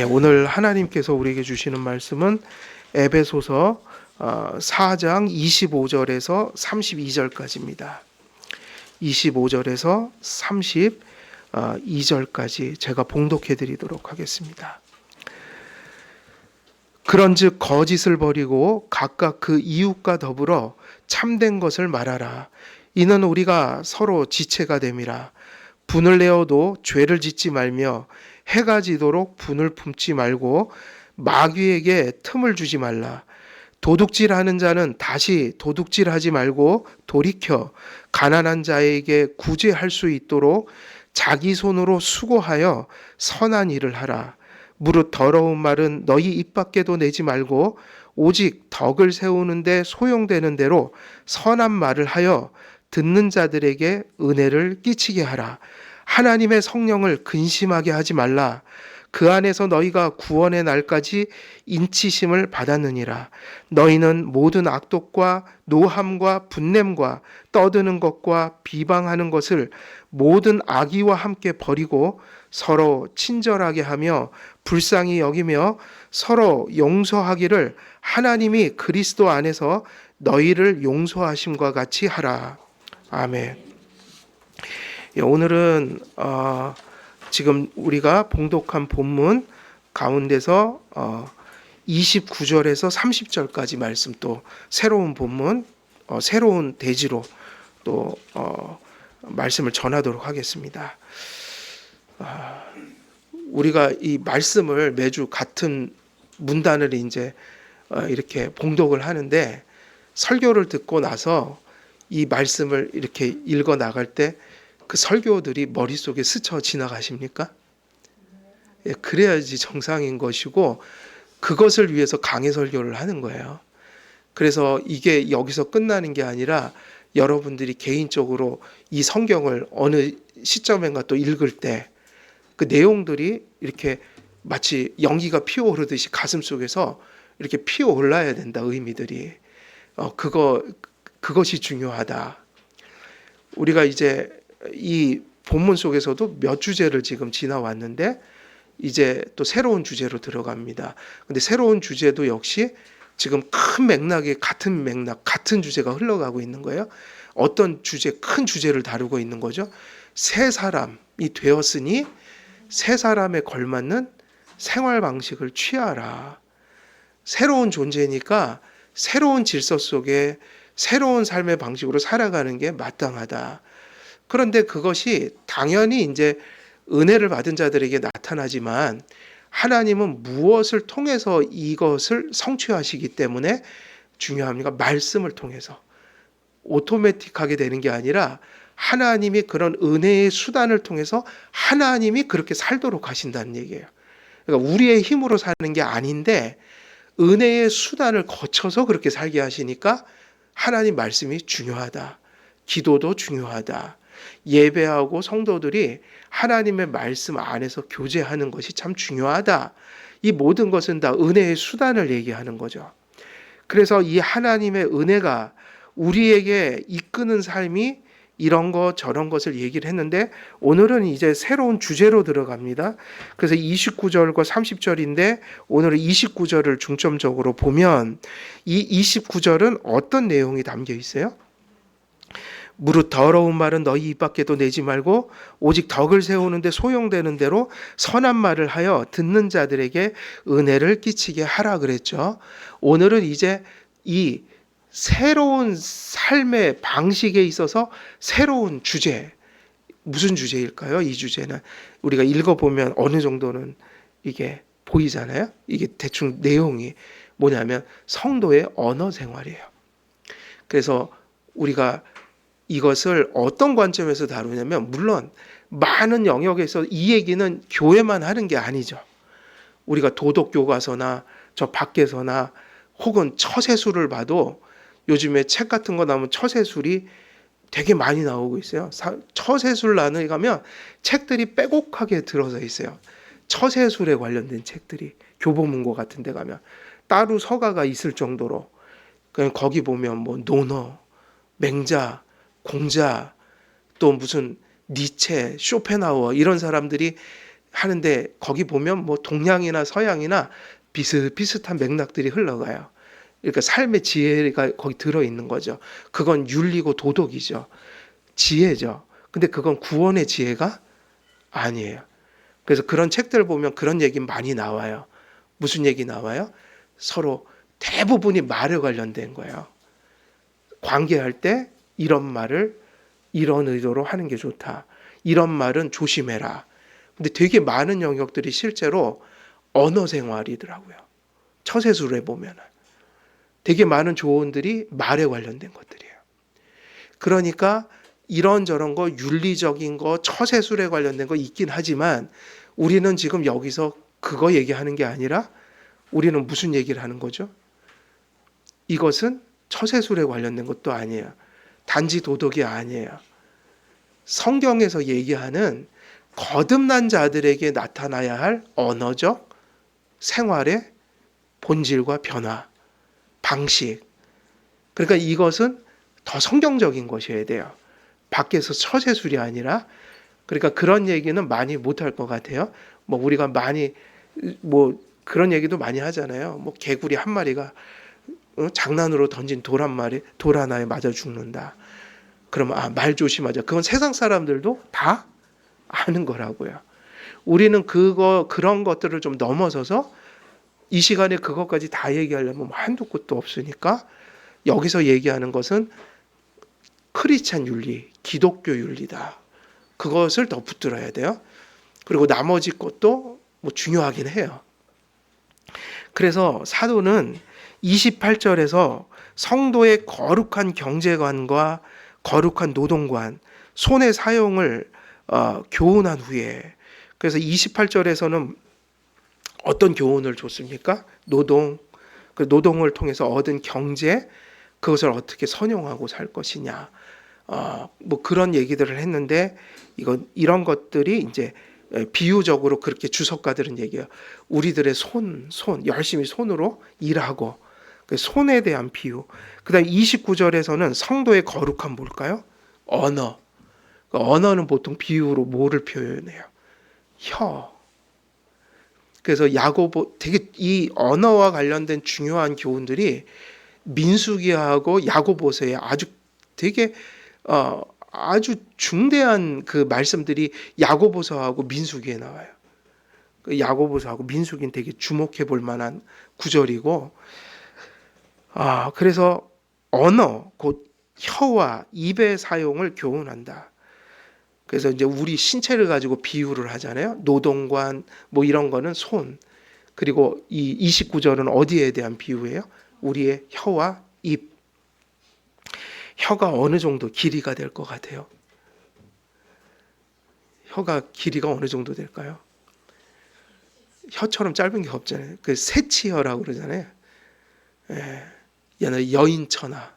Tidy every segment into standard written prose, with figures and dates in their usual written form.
오늘 하나님께서 우리에게 주시는 말씀은 에베소서 4장 25절에서 32절까지입니다. 25절에서 32절까지 제가 봉독해 드리도록 하겠습니다. 그런즉 거짓을 버리고 각각 그 이웃과 더불어 참된 것을 말하라. 이는 우리가 서로 지체가 됨이라. 분을 내어도 죄를 짓지 말며 해가 지도록 분을 품지 말고 마귀에게 틈을 주지 말라. 도둑질하는 자는 다시 도둑질하지 말고 돌이켜 가난한 자에게 구제할 수 있도록 자기 손으로 수고하여 선한 일을 하라. 무릇 더러운 말은 너희 입 밖에도 내지 말고 오직 덕을 세우는데 소용되는 대로 선한 말을 하여 듣는 자들에게 은혜를 끼치게 하라. 하나님의 성령을 근심하게 하지 말라. 그 안에서 너희가 구원의 날까지 인치심을 받았느니라. 너희는 모든 악독과 노함과 분냄과 떠드는 것과 비방하는 것을 모든 악의와 함께 버리고 서로 친절하게 하며 불쌍히 여기며 서로 용서하기를 하나님이 그리스도 안에서 너희를 용서하심과 같이 하라. 아멘. 오늘은 지금 우리가 봉독한 본문 가운데서 29절에서 30절까지 말씀, 또 새로운 본문, 새로운 대지로 또 말씀을 전하도록 하겠습니다. 우리가 이 말씀을 매주 같은 문단을 이제 이렇게 봉독을 하는데, 설교를 듣고 나서 이 말씀을 이렇게 읽어 나갈 때 그 설교들이 머릿속에 스쳐 지나가십니까? 그래야지 정상인 것이고, 그것을 위해서 강해 설교를 하는 거예요. 그래서 이게 여기서 끝나는 게 아니라 여러분들이 개인적으로 이 성경을 어느 시점인가 또 읽을 때 그 내용들이 이렇게 마치 연기가 피어오르듯이 가슴속에서 이렇게 피어올라야 된다, 의미들이. 그것이 중요하다. 우리가 이제 이 본문 속에서도 몇 주제를 지금 지나왔는데 이제 또 새로운 주제로 들어갑니다. 근데 새로운 주제도 역시 지금 큰 맥락에 같은 주제가 흘러가고 있는 거예요. 어떤 주제, 큰 주제를 다루고 있는 거죠. 새 사람이 되었으니 새 사람에 걸맞는 생활 방식을 취하라. 새로운 존재니까 새로운 질서 속에 새로운 삶의 방식으로 살아가는 게 마땅하다. 그런데 그것이 당연히 이제 은혜를 받은 자들에게 나타나지만, 하나님은 무엇을 통해서 이것을 성취하시기 때문에 중요합니까? 말씀을 통해서. 오토매틱하게 되는 게 아니라 하나님이 그런 은혜의 수단을 통해서 하나님이 그렇게 살도록 하신다는 얘기예요. 그러니까 우리의 힘으로 사는 게 아닌데 은혜의 수단을 거쳐서 그렇게 살게 하시니까 하나님 말씀이 중요하다. 기도도 중요하다. 예배하고 성도들이 하나님의 말씀 안에서 교제하는 것이 참 중요하다. 이 모든 것은 다 은혜의 수단을 얘기하는 거죠. 그래서 이 하나님의 은혜가 우리에게 이끄는 삶이 이런 것 저런 것을 얘기를 했는데, 오늘은 이제 새로운 주제로 들어갑니다. 그래서 29절과 30절인데 오늘은 29절을 중점적으로 보면, 이 29절은 어떤 내용이 담겨 있어요? 무릇 더러운 말은 너희 입 밖에도 내지 말고 오직 덕을 세우는데 소용되는 대로 선한 말을 하여 듣는 자들에게 은혜를 끼치게 하라 그랬죠. 오늘은 이제 이 새로운 삶의 방식에 있어서 새로운 주제, 무슨 주제일까요? 이 주제는 우리가 읽어보면 어느 정도는 이게 보이잖아요. 이게 대충 내용이 뭐냐면 성도의 언어 생활이에요. 그래서 우리가 이것을 어떤 관점에서 다루냐면, 물론 많은 영역에서 이 얘기는 교회만 하는 게 아니죠. 우리가 도덕 교과서나 저 밖에서나 혹은 처세술을 봐도 요즘에 책 같은 거 나오면 처세술이 되게 많이 나오고 있어요. 처세술 나누에 가면 책들이 빼곡하게 들어서 있어요. 처세술에 관련된 책들이 교보문고 같은 데 가면 따로 서가가 있을 정도로, 그냥 거기 보면 뭐 논어, 맹자, 공자, 또 무슨 니체, 쇼펜하우어 이런 사람들이 하는데 거기 보면 뭐 동양이나 서양이나 비슷비슷한 맥락들이 흘러가요. 그러니까 삶의 지혜가 거기 들어있는 거죠. 그건 윤리고 도덕이죠. 지혜죠. 근데 그건 구원의 지혜가 아니에요. 그래서 그런 책들 보면 그런 얘기 많이 나와요. 무슨 얘기 나와요? 서로 대부분이 말에 관련된 거예요. 관계할 때 이런 말을 이런 의도로 하는 게 좋다. 이런 말은 조심해라. 근데 되게 많은 영역들이 실제로 언어 생활이더라고요. 처세술에 보면 되게 많은 조언들이 말에 관련된 것들이에요. 그러니까 이런저런 거 윤리적인 거 처세술에 관련된 거 있긴 하지만 우리는 지금 여기서 그거 얘기하는 게 아니라 우리는 무슨 얘기를 하는 거죠? 이것은 처세술에 관련된 것도 아니에요. 단지 도덕이 아니에요. 성경에서 얘기하는 거듭난 자들에게 나타나야 할 언어적 생활의 본질과 변화, 방식. 그러니까 이것은 더 성경적인 것이어야 돼요. 밖에서 처세술이 아니라. 그러니까 그런 얘기는 많이 못할 것 같아요. 뭐 우리가 많이 뭐 그런 얘기도 많이 하잖아요. 뭐 개구리 한 마리가 장난으로 던진 돌 하나에 맞아 죽는다. 그러면 말 조심하자. 그건 세상 사람들도 다 아는 거라고요. 우리는 그런 것들을 좀 넘어서서 이 시간에 그것까지 다 얘기하려면 한두 곳도 없으니까 여기서 얘기하는 것은 크리스찬 윤리, 기독교 윤리다. 그것을 더 붙들어야 돼요. 그리고 나머지 것도 뭐 중요하긴 해요. 그래서 사도는 28절에서 성도의 거룩한 경제관과 거룩한 노동관, 손의 사용을 교훈한 후에, 그래서 28절에서는 어떤 교훈을 줬습니까? 그 노동을 통해서 얻은 경제, 그것을 어떻게 선용하고 살 것이냐, 뭐 그런 얘기들을 했는데 이런 것들이 이제 비유적으로 그렇게 주석가들은 얘기해요. 우리들의 손 열심히 손으로 일하고 그 손에 대한 비유. 그다음 29절에서는 성도의 거룩한 뭘까요? 언어. 그 언어는 보통 비유로 뭐를 표현해요? 혀. 그래서 야고보 되게 이 언어와 관련된 중요한 교훈들이 민수기하고 야고보서에 아주 되게 아주 중대한 그 말씀들이 야고보서하고 민수기에 나와요. 그 야고보서하고 민수기는 되게 주목해 볼 만한 구절이고, 그래서 언어, 곧 혀와 입의 사용을 교훈한다. 그래서 이제 우리 신체를 가지고 비유를 하잖아요. 노동관 뭐 이런 거는 손. 그리고 이 29절은 어디에 대한 비유예요? 우리의 혀와 입. 혀가 어느 정도 길이가 될 것 같아요? 혀가 길이가 어느 정도 될까요? 혀처럼 짧은 게 없잖아요. 그 새치혀라고 그러잖아요. 옛날에 여인천하.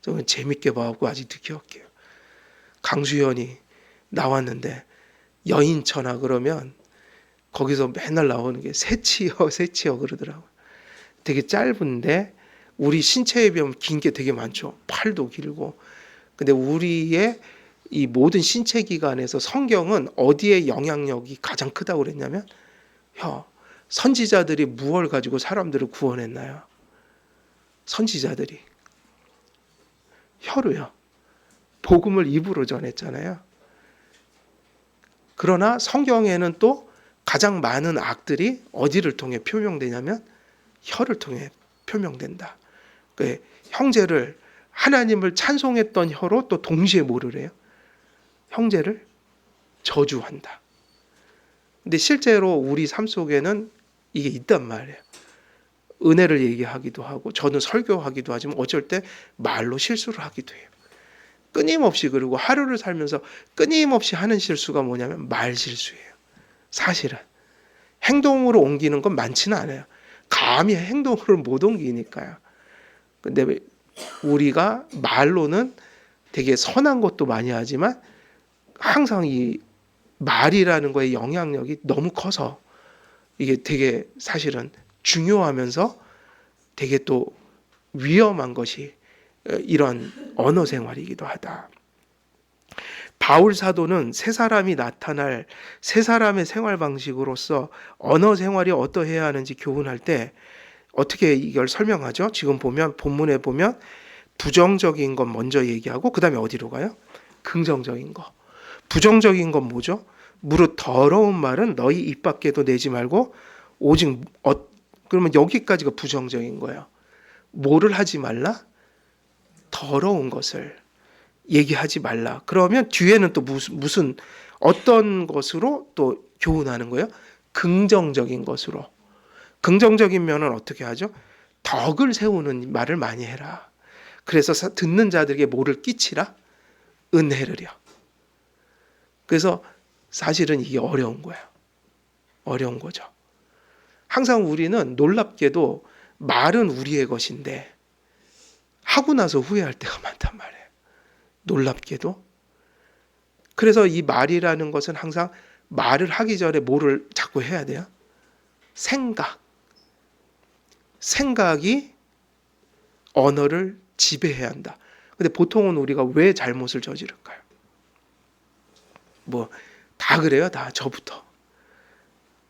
저는 재밌게 봐갖고 아직도 기억해요. 강수현이 나왔는데 여인천하 그러면 거기서 맨날 나오는 게 새치혀 그러더라고요. 되게 짧은데 우리 신체에 비하면 긴 게 되게 많죠. 팔도 길고. 근데 우리의 이 모든 신체 기관에서 성경은 어디에 영향력이 가장 크다고 그랬냐면 혀. 선지자들이 무엇을 가지고 사람들을 구원했나요? 선지자들이 혀로요. 복음을 입으로 전했잖아요. 그러나 성경에는 또 가장 많은 악들이 어디를 통해 표명되냐면 혀를 통해 표명된다. 그 형제를 하나님을 찬송했던 혀로 또 동시에 뭐를 해요? 형제를 저주한다. 근데 실제로 우리 삶 속에는 이게 있단 말이에요. 은혜를 얘기하기도 하고 저는 설교하기도 하지만 어쩔 때 말로 실수를 하기도 해요. 끊임없이. 그리고 하루를 살면서 끊임없이 하는 실수가 뭐냐면 말 실수예요. 사실은 행동으로 옮기는 건 많지는 않아요. 감히 행동으로 못 옮기니까요. 근데 우리가 말로는 되게 선한 것도 많이 하지만 항상 이 말이라는 거에 영향력이 너무 커서 이게 되게 사실은 중요하면서 되게 또 위험한 것이 이런 언어 생활이기도 하다. 바울 사도는 세 사람이 나타날 세 사람의 생활 방식으로서 언어 생활이 어떠해야 하는지 교훈할 때 어떻게 이걸 설명하죠? 지금 보면 본문에 보면 부정적인 건 먼저 얘기하고 그 다음에 어디로 가요? 긍정적인 거. 부정적인 건 뭐죠? 무릇 더러운 말은 너희 입 밖에도 내지 말고 오직 그러면 여기까지가 부정적인 거예요. 뭐를 하지 말라? 더러운 것을 얘기하지 말라. 그러면 뒤에는 또 무슨 어떤 것으로 또 교훈하는 거예요? 긍정적인 것으로. 긍정적인 면은 어떻게 하죠? 덕을 세우는 말을 많이 해라. 그래서 듣는 자들에게 뭐를 끼치라? 은혜를요. 그래서 사실은 이게 어려운 거예요. 어려운 거죠. 항상 우리는 놀랍게도 말은 우리의 것인데 하고 나서 후회할 때가 많단 말이에요. 놀랍게도. 그래서 이 말이라는 것은 항상 말을 하기 전에 뭐를 자꾸 해야 돼요? 생각이 언어를 지배해야 한다. 근데 보통은 우리가 왜 잘못을 저지를까요? 뭐 다 그래요. 다 저부터.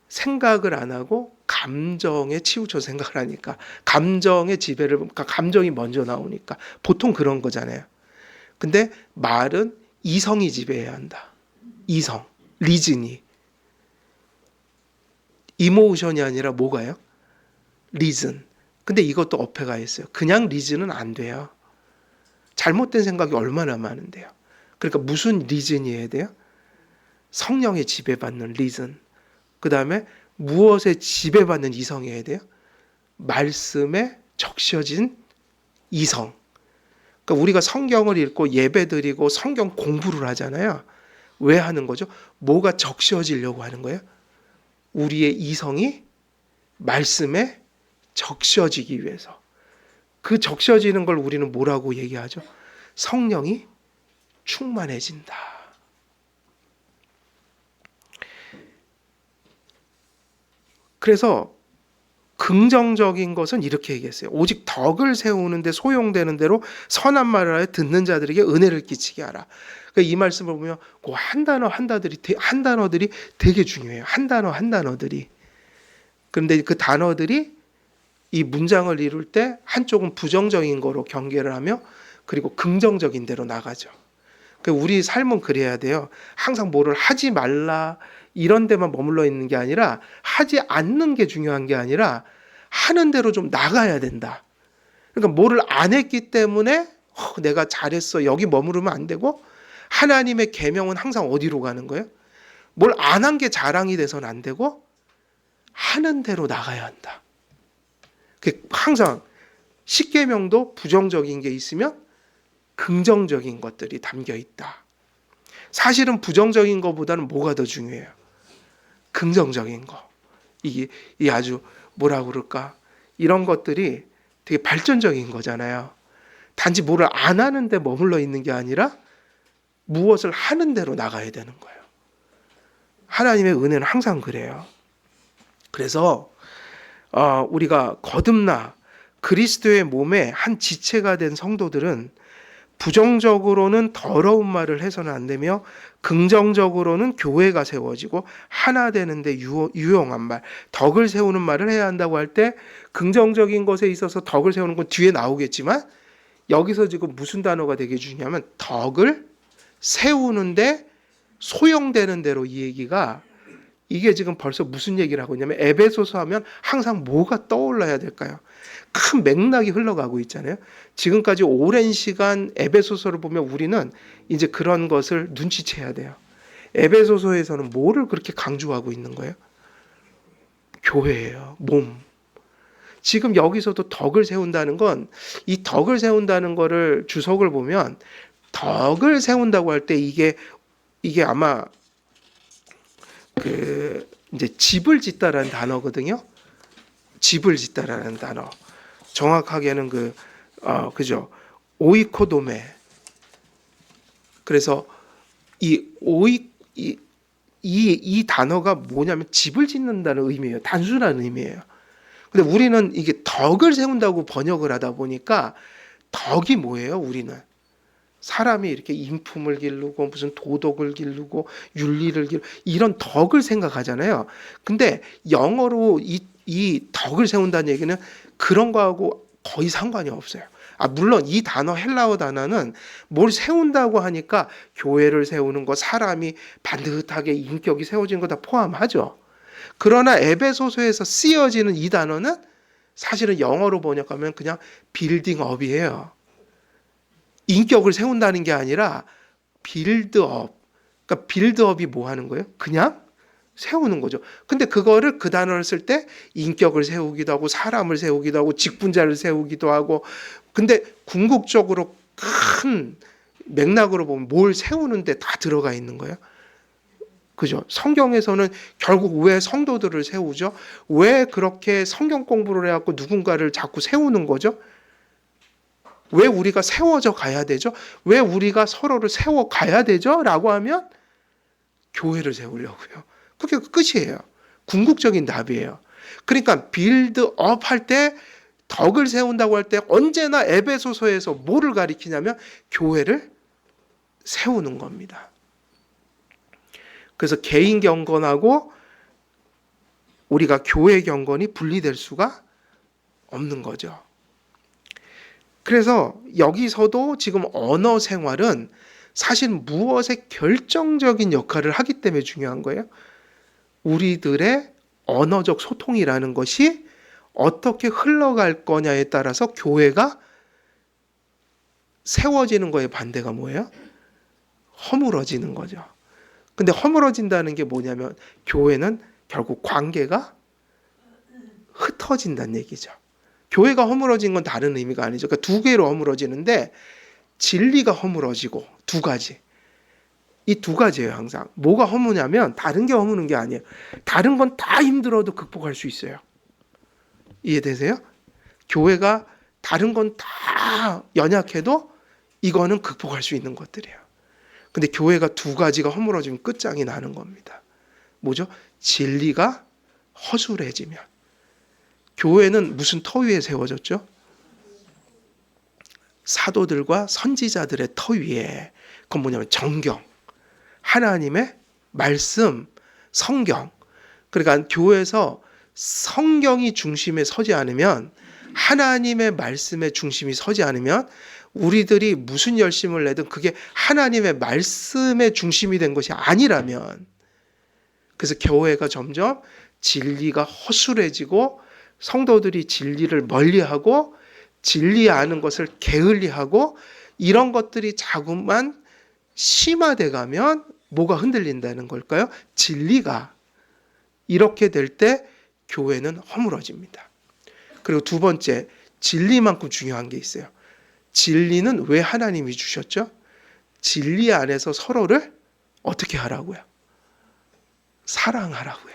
생각을 안 하고 감정에 치우쳐 생각을 하니까 감정의 지배를 그러니까 감정이 먼저 나오니까 보통 그런 거잖아요. 근데 말은 이성이 지배해야 한다. 이성, 리즌이. 이모션이 아니라 뭐가요? 리즌. 근데 이것도 어폐가 있어요. 그냥 리즌은 안 돼요. 잘못된 생각이 얼마나 많은데요. 그러니까 무슨 리즌이어야 돼요? 성령에 지배받는 리즌. 그 다음에 무엇에 지배받는 이성이어야 돼요? 말씀에 적셔진 이성. 그러니까 우리가 성경을 읽고 예배드리고 성경 공부를 하잖아요. 왜 하는 거죠? 뭐가 적셔지려고 하는 거예요? 우리의 이성이 말씀에 적셔지기 위해서. 그 적셔지는 걸 우리는 뭐라고 얘기하죠? 성령이 충만해진다. 그래서 긍정적인 것은 이렇게 얘기했어요. 오직 덕을 세우는데 소용되는 대로 선한 말을 하여 듣는 자들에게 은혜를 끼치게 하라. 그러니까 이 말씀을 보면 그 한 단어들이 되게 중요해요. 한 단어들이. 그런데 그 단어들이 이 문장을 이룰 때 한쪽은 부정적인 거로 경계를 하며 그리고 긍정적인 대로 나가죠. 그러니까 우리 삶은 그래야 돼요. 항상 뭐를 하지 말라 이런 데만 머물러 있는 게 아니라 하지 않는 게 중요한 게 아니라 하는 대로 좀 나가야 된다. 그러니까 뭐를 안 했기 때문에 내가 잘했어 여기 머무르면 안 되고 하나님의 계명은 항상 어디로 가는 거예요? 뭘 안 한 게 자랑이 돼서는 안 되고 하는 대로 나가야 한다. 항상 십계명도 부정적인 게 있으면 긍정적인 것들이 담겨 있다. 사실은 부정적인 것보다는 뭐가 더 중요해요? 긍정적인 거. 이게 아주 뭐라 그럴까? 이런 것들이 되게 발전적인 거잖아요. 단지 뭐를 안 하는데 머물러 있는 게 아니라 무엇을 하는 대로 나가야 되는 거예요. 하나님의 은혜는 항상 그래요. 그래서 우리가 거듭나 그리스도의 몸의 한 지체가 된 성도들은 부정적으로는 더러운 말을 해서는 안 되며 긍정적으로는 교회가 세워지고 하나 되는데 유용한 말, 덕을 세우는 말을 해야 한다고 할 때 긍정적인 것에 있어서 덕을 세우는 건 뒤에 나오겠지만 여기서 지금 무슨 단어가 되게 중요하면 덕을 세우는데 소용되는 대로 이 얘기가 이게 지금 벌써 무슨 얘기를 하고 있냐면 에베소서 하면 항상 뭐가 떠올라야 될까요? 큰 맥락이 흘러가고 있잖아요. 지금까지 오랜 시간 에베소서를 보면 우리는 이제 그런 것을 눈치채야 돼요. 에베소서에서는 뭐를 그렇게 강조하고 있는 거예요? 교회예요. 몸. 지금 여기서도 덕을 세운다는 건 이 덕을 세운다는 거를 주석을 보면 덕을 세운다고 할 때 이게 아마 이제 집을 짓다라는 단어거든요. 집을 짓다라는 단어. 정확하게는 그죠? 오이코도메. 그래서 이 단어가 뭐냐면 집을 짓는다는 의미예요. 단순한 의미예요. 근데 우리는 이게 덕을 세운다고 번역을 하다 보니까 덕이 뭐예요? 우리는 사람이 이렇게 인품을 기르고 무슨 도덕을 기르고 윤리를 기르고 이런 덕을 생각하잖아요. 근데 영어로 이 덕을 세운다는 얘기는 그런 거하고 거의 상관이 없어요. 물론 이 단어 헬라어 단어는 뭘 세운다고 하니까 교회를 세우는 거, 사람이 반듯하게 인격이 세워지는 거 다 포함하죠. 그러나 에베소서에서 쓰여지는 이 단어는 사실은 영어로 번역하면 그냥 빌딩업이에요. 인격을 세운다는 게 아니라 빌드업. 그러니까 빌드업이 뭐 하는 거예요? 그냥 세우는 거죠. 근데 그거를 그 단어를 쓸 때 인격을 세우기도 하고 사람을 세우기도 하고 직분자를 세우기도 하고, 근데 궁극적으로 큰 맥락으로 보면 뭘 세우는데 다 들어가 있는 거예요. 그죠? 성경에서는 결국 왜 성도들을 세우죠? 왜 그렇게 성경 공부를 해갖고 누군가를 자꾸 세우는 거죠? 왜 우리가 세워져 가야 되죠? 왜 우리가 서로를 세워 가야 되죠? 라고 하면 교회를 세우려고요. 그게 끝이에요. 궁극적인 답이에요. 그러니까 빌드업 할 때, 덕을 세운다고 할 때 언제나 에베소서에서 뭐를 가리키냐면 교회를 세우는 겁니다. 그래서 개인 경건하고 우리가 교회 경건이 분리될 수가 없는 거죠. 그래서 여기서도 지금 언어 생활은 사실 무엇에 결정적인 역할을 하기 때문에 중요한 거예요. 우리들의 언어적 소통이라는 것이 어떻게 흘러갈 거냐에 따라서 교회가 세워지는 거에 반대가 뭐예요? 허물어지는 거죠. 근데 허물어진다는 게 뭐냐면 교회는 결국 관계가 흩어진다는 얘기죠. 교회가 허물어진 건 다른 의미가 아니죠. 그러니까 두 개로 허물어지는데 진리가 허물어지고 두 가지. 이 두 가지예요, 항상. 뭐가 허무냐면 다른 게 허무는 게 아니에요. 다른 건 다 힘들어도 극복할 수 있어요. 이해되세요? 교회가 다른 건 다 연약해도 이거는 극복할 수 있는 것들이에요. 근데 교회가 두 가지가 허물어지면 끝장이 나는 겁니다. 뭐죠? 진리가 허술해지면. 교회는 무슨 터 위에 세워졌죠? 사도들과 선지자들의 터 위에. 그건 뭐냐면 정경, 하나님의 말씀, 성경. 그러니까 교회에서 성경이 중심에 서지 않으면, 하나님의 말씀의 중심이 서지 않으면 우리들이 무슨 열심을 내든 그게 하나님의 말씀의 중심이 된 것이 아니라면, 그래서 교회가 점점 진리가 허술해지고 성도들이 진리를 멀리하고 진리 아는 것을 게을리하고 이런 것들이 자꾸만 심화돼 가면 뭐가 흔들린다는 걸까요? 진리가. 이렇게 될 때 교회는 허물어집니다. 그리고 두 번째, 진리만큼 중요한 게 있어요. 진리는 왜 하나님이 주셨죠? 진리 안에서 서로를 어떻게 하라고요? 사랑하라고요.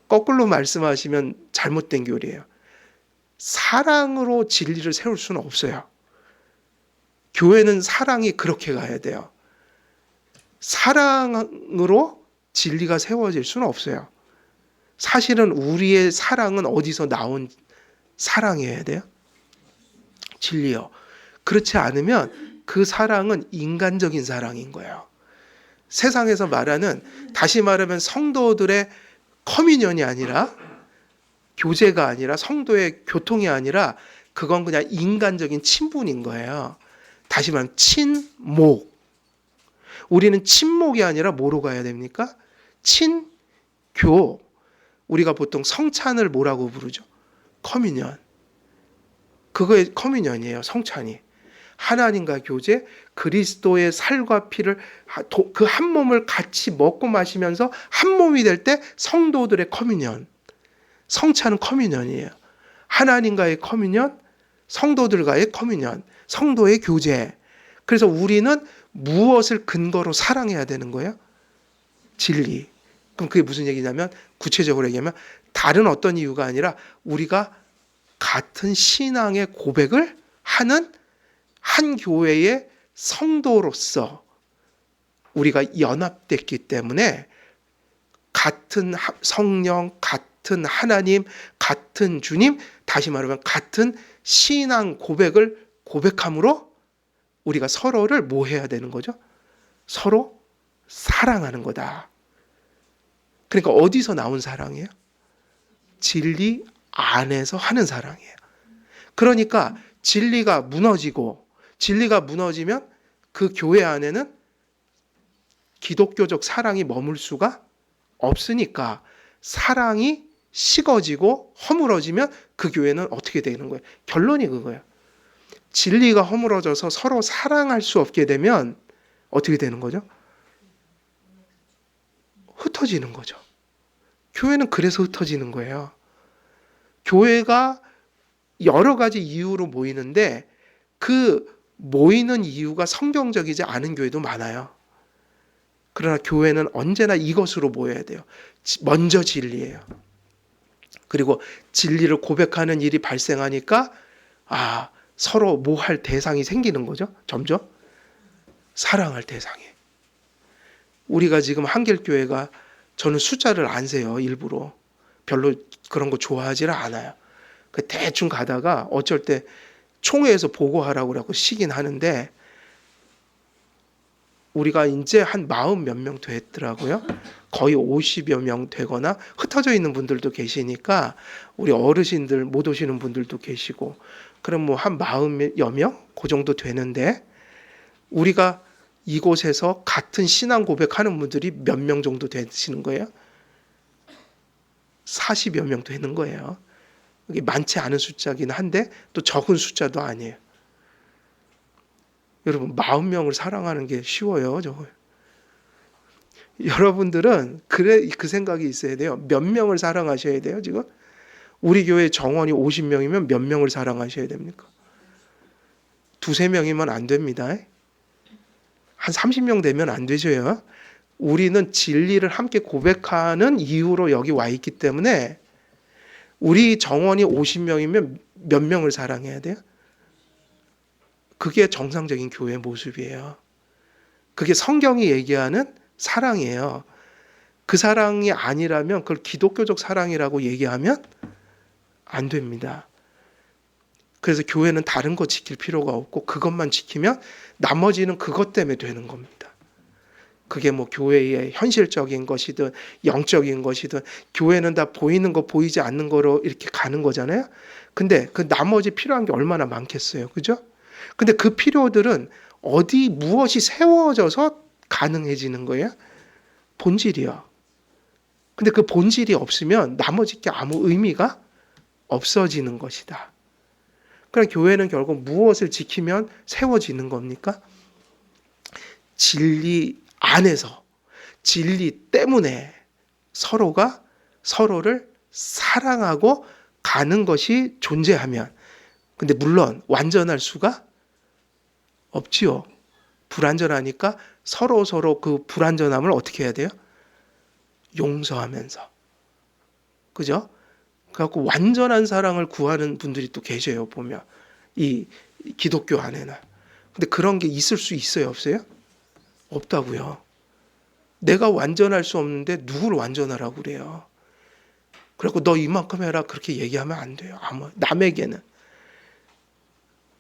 거꾸로 말씀하시면 잘못된 교리예요. 사랑으로 진리를 세울 수는 없어요. 교회는 사랑이 그렇게 가야 돼요. 사랑으로 진리가 세워질 수는 없어요. 사실은 우리의 사랑은 어디서 나온 사랑이어야 돼요? 진리요. 그렇지 않으면 그 사랑은 인간적인 사랑인 거예요. 세상에서 말하는, 다시 말하면 성도들의 커뮤니언이 아니라, 교제가 아니라, 성도의 교통이 아니라 그건 그냥 인간적인 친분인 거예요. 다시 말하면 친목. 우리는 친목이 아니라 뭐로 가야 됩니까? 친교. 우리가 보통 성찬을 뭐라고 부르죠? 커뮤니언. 그거의 커뮤니언이에요, 성찬이. 하나님과 교제, 그리스도의 살과 피를 그 한 몸을 같이 먹고 마시면서 한 몸이 될 때 성도들의 커뮤니언. 성찬은 커뮤니언이에요. 하나님과의 커뮤니언, 성도들과의 커뮤니언, 성도의 교제. 그래서 우리는 무엇을 근거로 사랑해야 되는 거예요? 진리. 그럼 그게 무슨 얘기냐면, 구체적으로 얘기하면 다른 어떤 이유가 아니라 우리가 같은 신앙의 고백을 하는 한 교회의 성도로서 우리가 연합됐기 때문에 같은 성령, 같은 하나님, 같은 주님, 다시 말하면 같은 신앙 고백을 고백함으로 우리가 서로를 뭐 해야 되는 거죠? 서로 사랑하는 거다. 그러니까 어디서 나온 사랑이에요? 진리 안에서 하는 사랑이에요. 그러니까 진리가 무너지면 그 교회 안에는 기독교적 사랑이 머물 수가 없으니까 사랑이 식어지고 허물어지면 그 교회는 어떻게 되는 거예요? 결론이 그거예요. 진리가 허물어져서 서로 사랑할 수 없게 되면 어떻게 되는 거죠? 흩어지는 거죠. 교회는 그래서 흩어지는 거예요. 교회가 여러 가지 이유로 모이는데 그 모이는 이유가 성경적이지 않은 교회도 많아요. 그러나 교회는 언제나 이것으로 모여야 돼요. 먼저 진리예요. 그리고 진리를 고백하는 일이 발생하니까 서로 뭐 할 대상이 생기는 거죠. 점점 사랑할 대상이. 우리가 지금 한길교회가 저는 숫자를 안 세요. 일부러. 별로 그런 거 좋아하지를 않아요. 대충 가다가 어쩔 때 총회에서 보고하라고 그러고 시긴 하는데 우리가 이제 한 40 몇 명 됐더라고요. 거의 50여 명 되거나 흩어져 있는 분들도 계시니까 우리 어르신들 못 오시는 분들도 계시고 그럼 뭐 한 40여 명? 그 정도 되는데 우리가 이곳에서 같은 신앙 고백하는 분들이 몇 명 정도 되시는 거예요? 40여 명 되는 거예요. 이게 많지 않은 숫자긴 한데 또 적은 숫자도 아니에요. 여러분 40명을 사랑하는 게 쉬워요. 저거. 여러분들은 그 생각이 있어야 돼요. 몇 명을 사랑하셔야 돼요. 지금 우리 교회 정원이 50명이면 몇 명을 사랑하셔야 됩니까? 2-3명이면 안 됩니다. 한 30명 되면 안 되죠. 우리는 진리를 함께 고백하는 이유로 여기 와 있기 때문에 우리 정원이 50명이면 몇 명을 사랑해야 돼요? 그게 정상적인 교회 모습이에요. 그게 성경이 얘기하는 사랑이에요. 그 사랑이 아니라면 그걸 기독교적 사랑이라고 얘기하면 안 됩니다. 그래서 교회는 다른 거 지킬 필요가 없고 그것만 지키면 나머지는 그것 때문에 되는 겁니다. 그게 뭐 교회의 현실적인 것이든 영적인 것이든 교회는 다 보이는 거 보이지 않는 거로 이렇게 가는 거잖아요. 근데 그 나머지 필요한 게 얼마나 많겠어요. 그죠? 근데 그 필요들은 무엇이 세워져서 가능해지는 거예요? 본질이요. 근데 그 본질이 없으면 나머지 게 아무 의미가 없어지는 것이다. 그러니까 교회는 결국 무엇을 지키면 세워지는 겁니까? 진리 안에서, 진리 때문에 서로가 서로를 사랑하고 가는 것이 존재하면, 근데 물론 완전할 수가 없지요. 불완전하니까 서로 그 불완전함을 어떻게 해야 돼요? 용서하면서. 그죠? 그래갖고 완전한 사랑을 구하는 분들이 또 계셔요, 보면. 이 기독교 안에는. 근데 그런 게 있을 수 있어요, 없어요? 없다고요. 내가 완전할 수 없는데 누구를 완전하라고 그래요. 그래갖고 너 이만큼 해라 그렇게 얘기하면 안 돼요. 남에게는.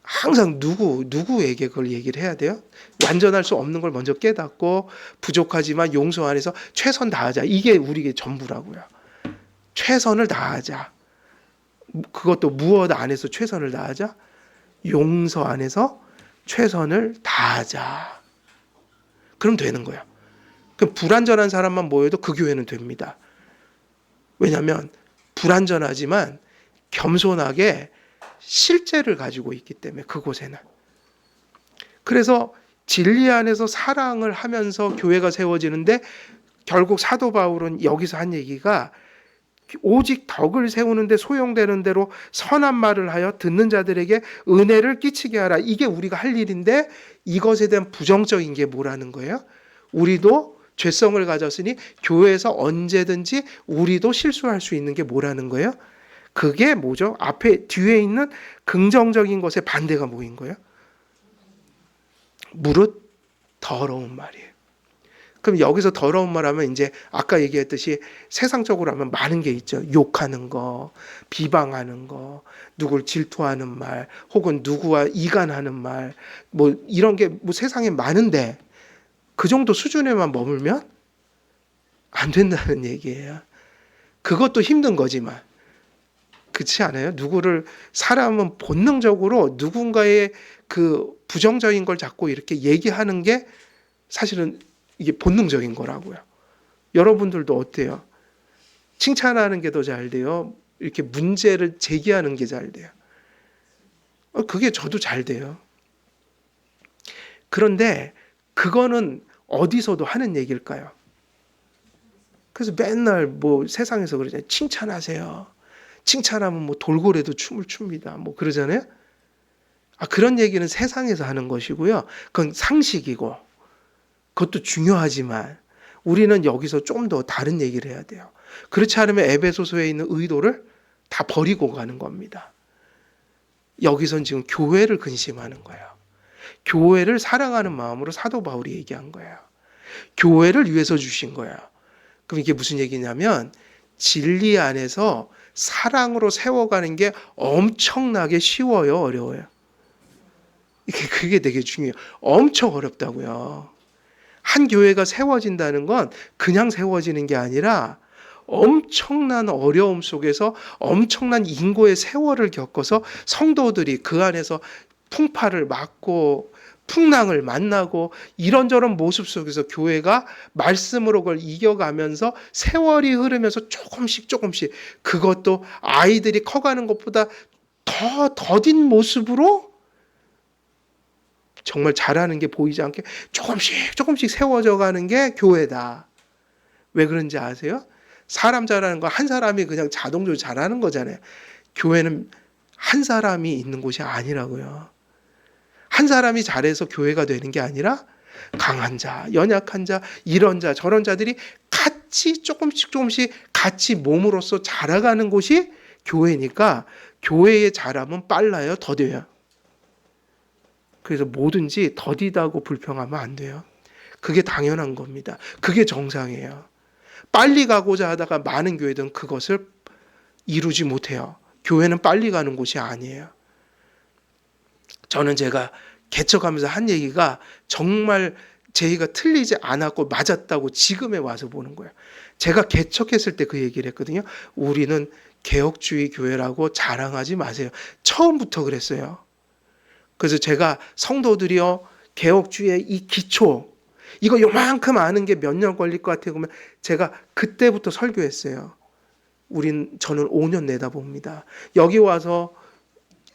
항상 누구에게 그걸 얘기를 해야 돼요? 완전할 수 없는 걸 먼저 깨닫고 부족하지만 용서 안에서 최선 다하자. 이게 우리의 전부라고요. 최선을 다하자. 그것도 무엇 안에서 최선을 다하자? 용서 안에서 최선을 다하자. 그럼 되는 거예요. 그럼 불완전한 사람만 모여도 그 교회는 됩니다. 왜냐하면 불완전하지만 겸손하게 실제를 가지고 있기 때문에 그곳에는. 그래서 진리 안에서 사랑을 하면서 교회가 세워지는데 결국 사도 바울은 여기서 한 얘기가 오직 덕을 세우는데 소용되는 대로 선한 말을 하여 듣는 자들에게 은혜를 끼치게 하라. 이게 우리가 할 일인데 이것에 대한 부정적인 게 뭐라는 거예요? 우리도 죄성을 가졌으니 교회에서 언제든지 우리도 실수할 수 있는 게 뭐라는 거예요? 그게 뭐죠? 뒤에 있는 긍정적인 것의 반대가 뭐인 거예요? 무릇 더러운 말이에요. 그럼 여기서 더러운 말 하면 이제 아까 얘기했듯이 세상적으로 하면 많은 게 있죠. 욕하는 거, 비방하는 거, 누굴 질투하는 말, 혹은 누구와 이간하는 말, 뭐 이런 게 뭐 세상에 많은데 그 정도 수준에만 머물면 안 된다는 얘기예요. 그것도 힘든 거지만. 그렇지 않아요? 사람은 본능적으로 누군가의 그 부정적인 걸 자꾸 이렇게 얘기하는 게 사실은 이게 본능적인 거라고요. 여러분들도 어때요? 칭찬하는 게 더 잘 돼요? 이렇게 문제를 제기하는 게 잘 돼요? 그게 저도 잘 돼요. 그런데 그거는 어디서도 하는 얘기일까요? 그래서 맨날 뭐 세상에서 그러잖아요. 칭찬하세요. 칭찬하면 뭐 돌고래도 춤을 춥니다. 뭐 그러잖아요. 그런 얘기는 세상에서 하는 것이고요. 그건 상식이고 그것도 중요하지만 우리는 여기서 좀 더 다른 얘기를 해야 돼요. 그렇지 않으면 에베소서에 있는 의도를 다 버리고 가는 겁니다. 여기선 지금 교회를 근심하는 거예요. 교회를 사랑하는 마음으로 사도 바울이 얘기한 거예요. 교회를 위해서 주신 거예요. 그럼 이게 무슨 얘기냐면 진리 안에서 사랑으로 세워가는 게 엄청나게 쉬워요, 어려워요? 그게 되게 중요해요. 엄청 어렵다고요. 한 교회가 세워진다는 건 그냥 세워지는 게 아니라 엄청난 어려움 속에서 엄청난 인고의 세월을 겪어서 성도들이 그 안에서 풍파를 맞고 풍랑을 만나고 이런저런 모습 속에서 교회가 말씀으로 그걸 이겨가면서 세월이 흐르면서 조금씩 그것도 아이들이 커가는 것보다 더 더딘 모습으로 정말 잘하는 게 보이지 않게 조금씩 세워져 가는 게 교회다. 왜 그런지 아세요? 사람 잘하는 거 한 사람이 그냥 자동적으로 잘하는 거잖아요. 교회는 한 사람이 있는 곳이 아니라고요. 한 사람이 잘해서 교회가 되는 게 아니라 강한 자, 연약한 자, 이런 자, 저런 자들이 같이 조금씩 같이 몸으로써 자라가는 곳이 교회니까 교회의 자람은 빨라요, 더뎌요. 그래서 뭐든지 더디다고 불평하면 안 돼요. 그게 당연한 겁니다. 그게 정상이에요. 빨리 가고자 하다가 많은 교회들은 그것을 이루지 못해요. 교회는 빨리 가는 곳이 아니에요. 저는 제가 개척하면서 한 얘기가 정말 제 얘기가 틀리지 않았고 맞았다고 지금에 와서 보는 거예요. 제가 개척했을 때 그 얘기를 했거든요. 우리는 개혁주의 교회라고 자랑하지 마세요. 처음부터 그랬어요. 그래서 제가 성도들이요, 개혁주의의 이 기초, 이거 요만큼 아는 게 몇 년 걸릴 것 같아요. 그러면 제가 그때부터 설교했어요. 저는 5년 내다봅니다. 여기 와서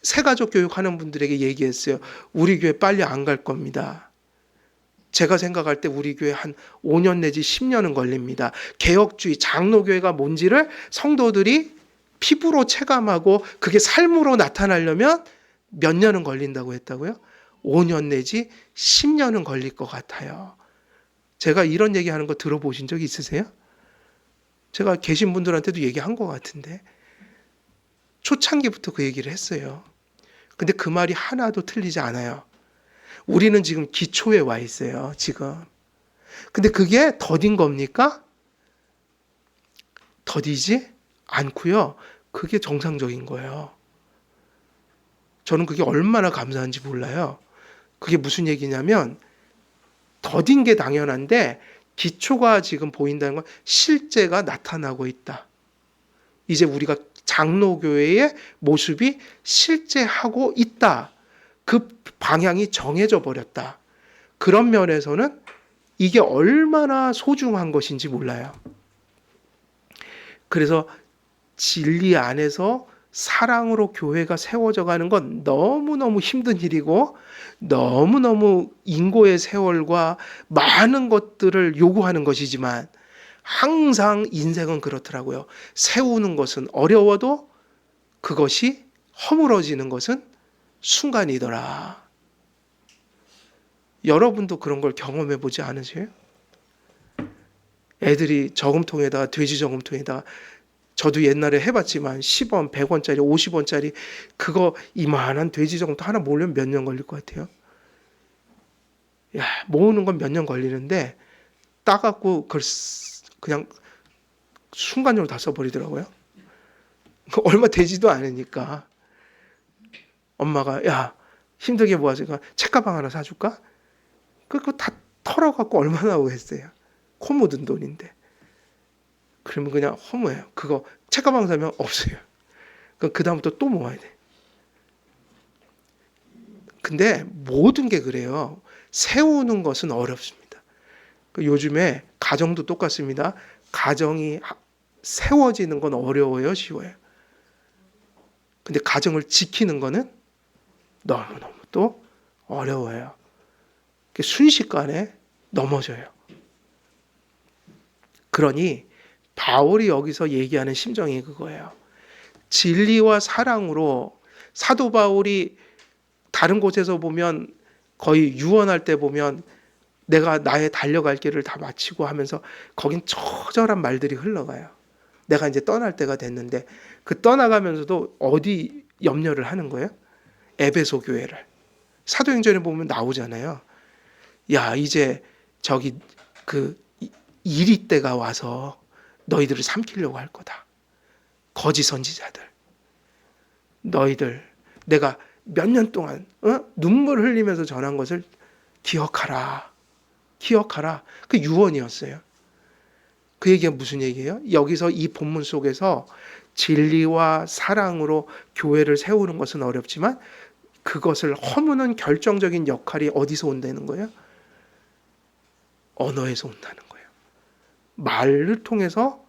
새가족 교육하는 분들에게 얘기했어요. 우리 교회 빨리 안 갈 겁니다. 제가 생각할 때 우리 교회 한 5년 내지 10년은 걸립니다. 개혁주의, 장로교회가 뭔지를 성도들이 피부로 체감하고 그게 삶으로 나타나려면 몇 년은 걸린다고 했다고요? 5년 내지 10년은 걸릴 것 같아요. 제가 이런 얘기하는 거 들어보신 적 있으세요? 제가 계신 분들한테도 얘기한 것 같은데 초창기부터 그 얘기를 했어요. 근데 그 말이 하나도 틀리지 않아요. 우리는 지금 기초에 와 있어요, 지금. 근데 그게 더딘 겁니까? 더디지 않고요. 그게 정상적인 거예요. 저는 그게 얼마나 감사한지 몰라요. 그게 무슨 얘기냐면 더딘 게 당연한데 기초가 지금 보인다는 건 실제가 나타나고 있다. 이제 우리가 장로교회의 모습이 실제 하고 있다. 그 방향이 정해져 버렸다. 그런 면에서는 이게 얼마나 소중한 것인지 몰라요. 그래서 진리 안에서 사랑으로 교회가 세워져 가는 건 너무너무 힘든 일이고 너무너무 인고의 세월과 많은 것들을 요구하는 것이지만 항상 인생은 그렇더라고요. 세우는 것은 어려워도 그것이 허물어지는 것은 순간이더라. 여러분도 그런 걸 경험해 보지 않으세요? 애들이 저금통에다가 돼지 저금통에다가 저도 옛날에 해봤지만 10원, 100원짜리, 50원짜리 그거 이만한 돼지 저금통 하나 모으려면 몇 년 걸릴 것 같아요? 야, 모으는 건 몇 년 걸리는데 따갖고 그걸 그냥 순간적으로 다 써버리더라고요. 얼마 되지도 않으니까. 엄마가 야 힘들게 모아서 책가방 하나 사줄까? 그거 다 털어갖고 얼마나 오겠어요. 코 묻은 돈인데. 그러면 그냥 허무해요. 그거 책가방 사면 없어요. 그럼 그 다음부터 또 모아야 돼. 근데 모든 게 그래요. 세우는 것은 어렵습니다. 요즘에 가정도 똑같습니다. 가정이 세워지는 건 어려워요, 쉬워요. 근데 가정을 지키는 거는 너무너무 또 어려워요. 순식간에 넘어져요. 그러니 바울이 여기서 얘기하는 심정이 그거예요. 진리와 사랑으로 사도 바울이 다른 곳에서 보면 거의 유언할 때 보면 내가 나의 달려갈 길을 다 마치고 하면서 거긴 처절한 말들이 흘러가요. 내가 이제 떠날 때가 됐는데 그 떠나가면서도 어디 염려를 하는 거예요? 에베소 교회를. 사도행전에 보면 나오잖아요. 야 이제 저기 그 이리 때가 와서 너희들을 삼키려고 할 거다. 거짓 선지자들. 너희들 내가 몇 년 동안 눈물 흘리면서 전한 것을 기억하라. 기억하라. 그 유언이었어요. 그 얘기가 무슨 얘기예요? 여기서 이 본문 속에서 진리와 사랑으로 교회를 세우는 것은 어렵지만 그것을 허무는 결정적인 역할이 어디서 온다는 거예요? 언어에서 온다는 거예요. 말을 통해서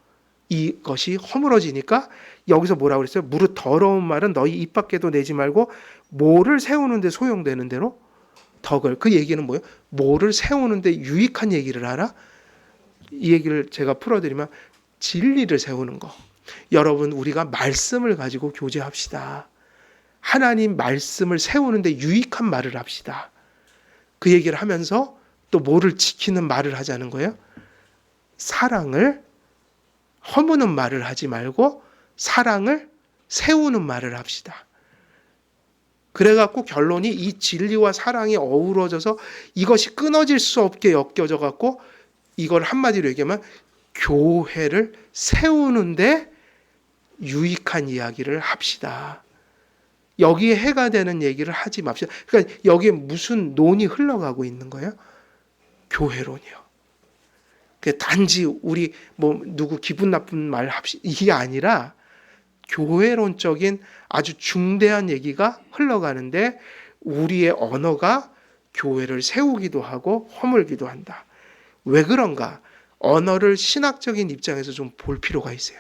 이것이 허물어지니까 여기서 뭐라고 그랬어요? 무릇 더러운 말은 너희 입 밖에도 내지 말고 모를 세우는데 소용되는 대로 덕을. 그 얘기는 뭐예요? 모를 세우는데 유익한 얘기를 하라? 이 얘기를 제가 풀어드리면 진리를 세우는 거. 여러분 우리가 말씀을 가지고 교제합시다. 하나님 말씀을 세우는데 유익한 말을 합시다. 그 얘기를 하면서 또 뭐를 지키는 말을 하자는 거예요? 사랑을 허무는 말을 하지 말고 사랑을 세우는 말을 합시다. 그래갖고 결론이 이 진리와 사랑이 어우러져서 이것이 끊어질 수 없게 엮여져 갖고 이걸 한마디로 얘기하면 교회를 세우는데 유익한 이야기를 합시다. 여기에 해가 되는 얘기를 하지 맙시다. 그러니까 여기에 무슨 논이 흘러가고 있는 거예요? 교회론이요. 단지 우리 뭐 누구 기분 나쁜 말 합시다. 이게 아니라 교회론적인 아주 중대한 얘기가 흘러가는데 우리의 언어가 교회를 세우기도 하고 허물기도 한다. 왜 그런가? 언어를 신학적인 입장에서 좀 볼 필요가 있어요.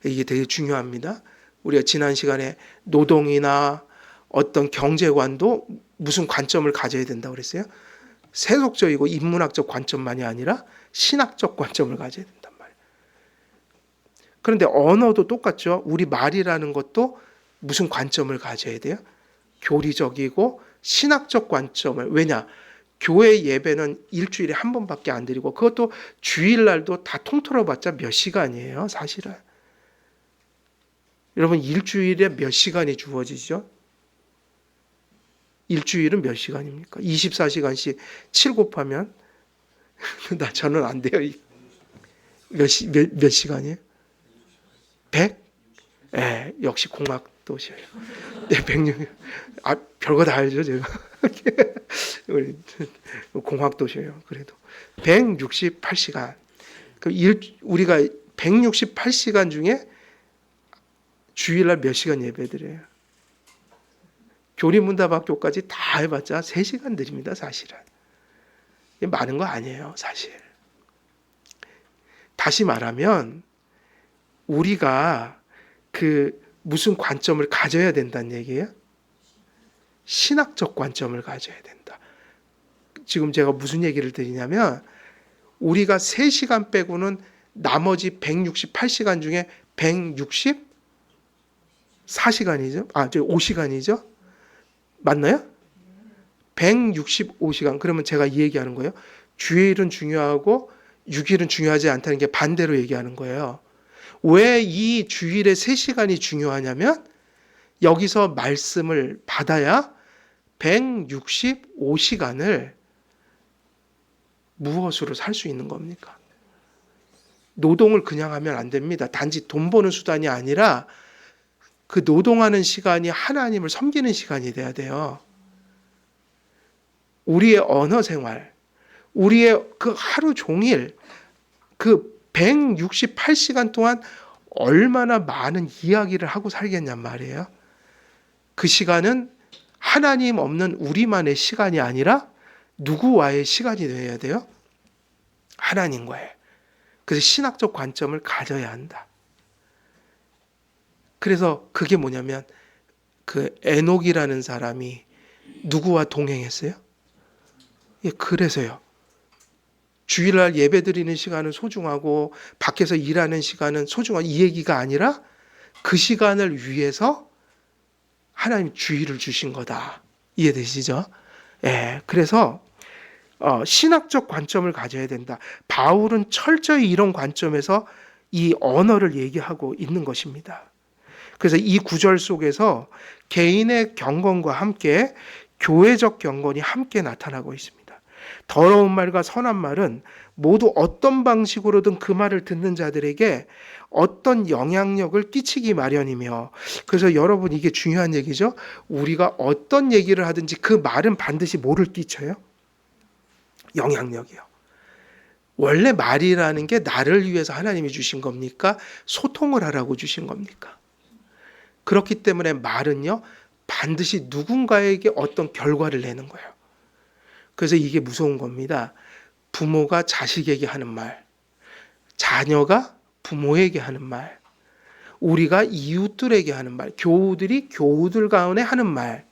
이게 되게 중요합니다. 우리가 지난 시간에 노동이나 어떤 경제관도 무슨 관점을 가져야 된다고 그랬어요? 세속적이고 인문학적 관점만이 아니라 신학적 관점을 가져야 된단 말이에요. 그런데 언어도 똑같죠. 우리 말이라는 것도 무슨 관점을 가져야 돼요? 교리적이고 신학적 관점을. 왜냐? 교회 예배는 일주일에 한 번밖에 안 드리고 그것도 주일날도 다 통틀어봤자 몇 시간이에요, 사실은. 여러분 일주일에 몇 시간이 주어지죠? 일주일은 몇 시간입니까? 24시간씩 7 곱하면 저는 안 돼요. 몇 시간이에요? 100? 예, 역시 공학도시예요. 네, 106. 별거 다 알죠, 제가. 우리 공학도시예요. 그래도 168시간. 우리가 168시간 중에 주일날 몇 시간 예배드려요? 교리문답학교까지 다 해봤자 3시간 드립니다, 사실은. 이게 많은 거 아니에요, 사실. 다시 말하면 우리가 무슨 관점을 가져야 된다는 얘기예요? 신학적 관점을 가져야 된다. 지금 제가 무슨 얘기를 드리냐면 우리가 3시간 빼고는 나머지 168시간 중에 164시간이죠? 5시간이죠? 맞나요? 165시간. 그러면 제가 이 얘기하는 거예요. 주일은 중요하고 6일은 중요하지 않다는 게 반대로 얘기하는 거예요. 왜 이 주일의 3시간이 중요하냐면 여기서 말씀을 받아야 165시간을 무엇으로 살 수 있는 겁니까? 노동을 그냥 하면 안 됩니다. 단지 돈 버는 수단이 아니라 그 노동하는 시간이 하나님을 섬기는 시간이 돼야 돼요. 우리의 언어 생활, 우리의 그 하루 종일 그 168시간 동안 얼마나 많은 이야기를 하고 살겠냔 말이에요. 그 시간은 하나님 없는 우리만의 시간이 아니라 누구와의 시간이 되어야 돼요? 하나님과의. 그래서 신학적 관점을 가져야 한다. 그래서 그게 뭐냐면 그 에녹이라는 사람이 누구와 동행했어요? 예, 그래서요. 주일날 예배드리는 시간은 소중하고 밖에서 일하는 시간은 소중한 이 얘기가 아니라 그 시간을 위해서 하나님 주의를 주신 거다. 이해되시죠? 예, 그래서 신학적 관점을 가져야 된다. 바울은 철저히 이런 관점에서 이 언어를 얘기하고 있는 것입니다. 그래서 이 구절 속에서 개인의 경건과 함께 교회적 경건이 함께 나타나고 있습니다. 더러운 말과 선한 말은 모두 어떤 방식으로든 그 말을 듣는 자들에게 어떤 영향력을 끼치기 마련이며, 그래서 여러분 이게 중요한 얘기죠. 우리가 어떤 얘기를 하든지 그 말은 반드시 뭐를 끼쳐요? 영향력이요. 원래 말이라는 게 나를 위해서 하나님이 주신 겁니까? 소통을 하라고 주신 겁니까? 그렇기 때문에 말은요, 반드시 누군가에게 어떤 결과를 내는 거예요. 그래서 이게 무서운 겁니다. 부모가 자식에게 하는 말, 자녀가 부모에게 하는 말, 우리가 이웃들에게 하는 말, 교우들이 교우들 가운데 하는 말,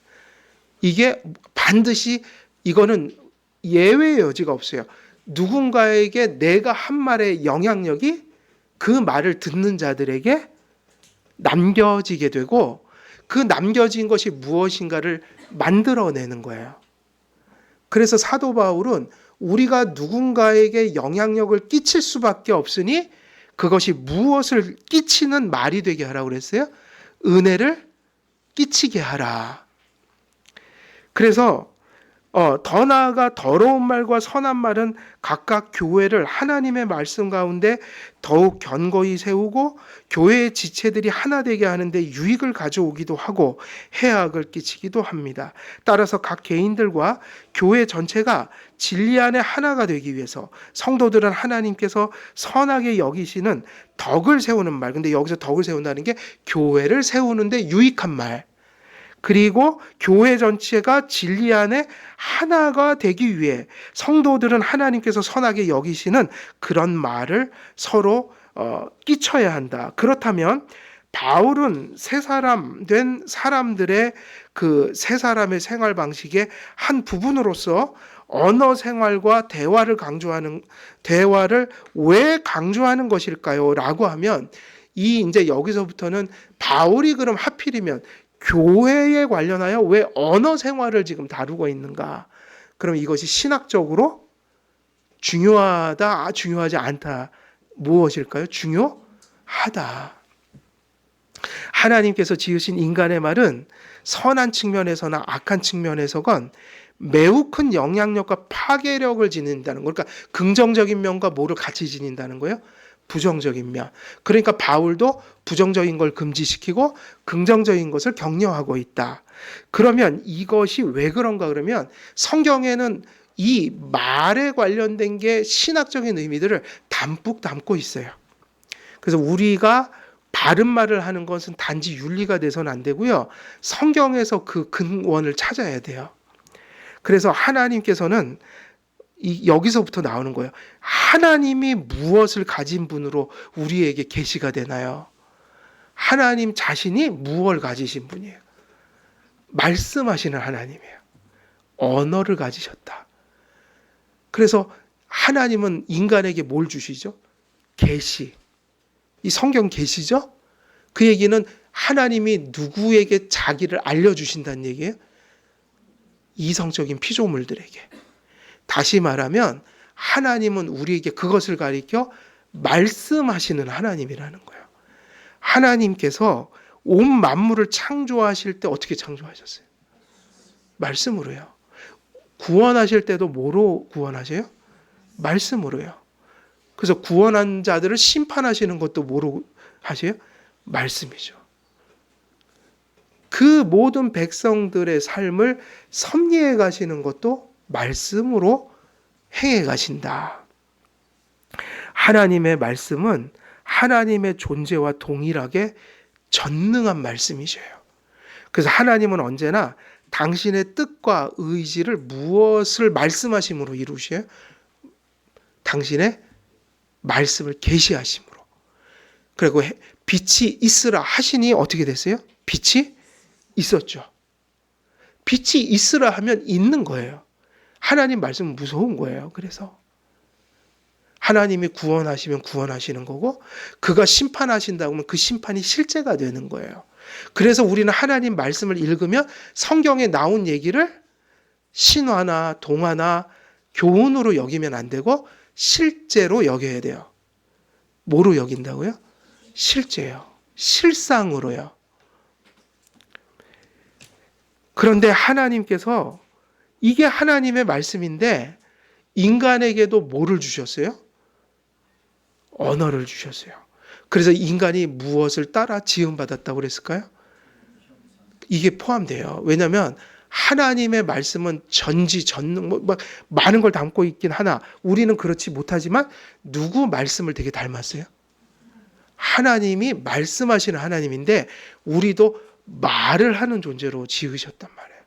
이게 반드시 이거는 예외의 여지가 없어요. 누군가에게 내가 한 말의 영향력이 그 말을 듣는 자들에게 남겨지게 되고 그 남겨진 것이 무엇인가를 만들어내는 거예요. 그래서 사도 바울은 우리가 누군가에게 영향력을 끼칠 수밖에 없으니 그것이 무엇을 끼치는 말이 되게 하라고 그랬어요? 은혜를 끼치게 하라. 그래서 더 나아가 더러운 말과 선한 말은 각각 교회를 하나님의 말씀 가운데 더욱 견고히 세우고 교회의 지체들이 하나 되게 하는데 유익을 가져오기도 하고 해악을 끼치기도 합니다. 따라서 각 개인들과 교회 전체가 진리 안에 하나가 되기 위해서 성도들은 하나님께서 선하게 여기시는 덕을 세우는 말, 근데 여기서 덕을 세운다는 게 교회를 세우는데 유익한 말, 그리고 교회 전체가 진리 안에 하나가 되기 위해 성도들은 하나님께서 선하게 여기시는 그런 말을 서로 끼쳐야 한다. 그렇다면 바울은 새 사람 된 사람들의 그 새 사람의 생활 방식의 한 부분으로서 언어 생활과 대화를 왜 강조하는 것일까요? 라고 하면 이제 여기서부터는 바울이 그럼 하필이면 교회에 관련하여 왜 언어 생활을 지금 다루고 있는가? 그럼 이것이 신학적으로 중요하다, 중요하지 않다. 무엇일까요? 중요하다. 하나님께서 지으신 인간의 말은 선한 측면에서나 악한 측면에서건 매우 큰 영향력과 파괴력을 지닌다는 거. 그러니까 긍정적인 면과 뭐를 같이 지닌다는 거예요? 부정적인 면. 그러니까 바울도 부정적인 걸 금지시키고 긍정적인 것을 격려하고 있다. 그러면 이것이 왜 그런가 그러면 성경에는 이 말에 관련된 게 신학적인 의미들을 담뿍 담고 있어요. 그래서 우리가 바른 말을 하는 것은 단지 윤리가 돼서는 안 되고요. 성경에서 그 근원을 찾아야 돼요. 그래서 하나님께서는 여기서부터 나오는 거예요. 하나님이 무엇을 가진 분으로 우리에게 계시가 되나요? 하나님 자신이 무엇을 가지신 분이에요? 말씀하시는 하나님이에요. 언어를 가지셨다. 그래서 하나님은 인간에게 뭘 주시죠? 계시. 이 성경 계시죠? 그 얘기는 하나님이 누구에게 자기를 알려주신다는 얘기예요? 이성적인 피조물들에게. 다시 말하면 하나님은 우리에게 그것을 가리켜 말씀하시는 하나님이라는 거예요. 하나님께서 온 만물을 창조하실 때 어떻게 창조하셨어요? 말씀으로요. 구원하실 때도 뭐로 구원하세요? 말씀으로요. 그래서 구원한 자들을 심판하시는 것도 뭐로 하세요? 말씀이죠. 그 모든 백성들의 삶을 섭리해 가시는 것도 말씀으로 행해 가신다. 하나님의 말씀은 하나님의 존재와 동일하게 전능한 말씀이셔요. 그래서 하나님은 언제나 당신의 뜻과 의지를 무엇을 말씀하심으로 이루셔요? 당신의 말씀을 계시하심으로. 그리고 빛이 있으라 하시니 어떻게 됐어요? 빛이 있었죠. 빛이 있으라 하면 있는 거예요. 하나님 말씀은 무서운 거예요. 그래서 하나님이 구원하시면 구원하시는 거고, 그가 심판하신다고 하면 그 심판이 실제가 되는 거예요. 그래서 우리는 하나님 말씀을 읽으면 성경에 나온 얘기를 신화나 동화나 교훈으로 여기면 안 되고 실제로 여겨야 돼요. 뭐로 여긴다고요? 실제요. 실상으로요. 그런데 하나님께서 이게 하나님의 말씀인데 인간에게도 뭐를 주셨어요? 언어를 주셨어요. 그래서 인간이 무엇을 따라 지음받았다고 그랬을까요? 이게 포함돼요. 왜냐하면 하나님의 말씀은 전지전능, 많은 걸 담고 있긴 하나 우리는 그렇지 못하지만 누구 말씀을 되게 닮았어요? 하나님이 말씀하시는 하나님인데 우리도 말을 하는 존재로 지으셨단 말이에요.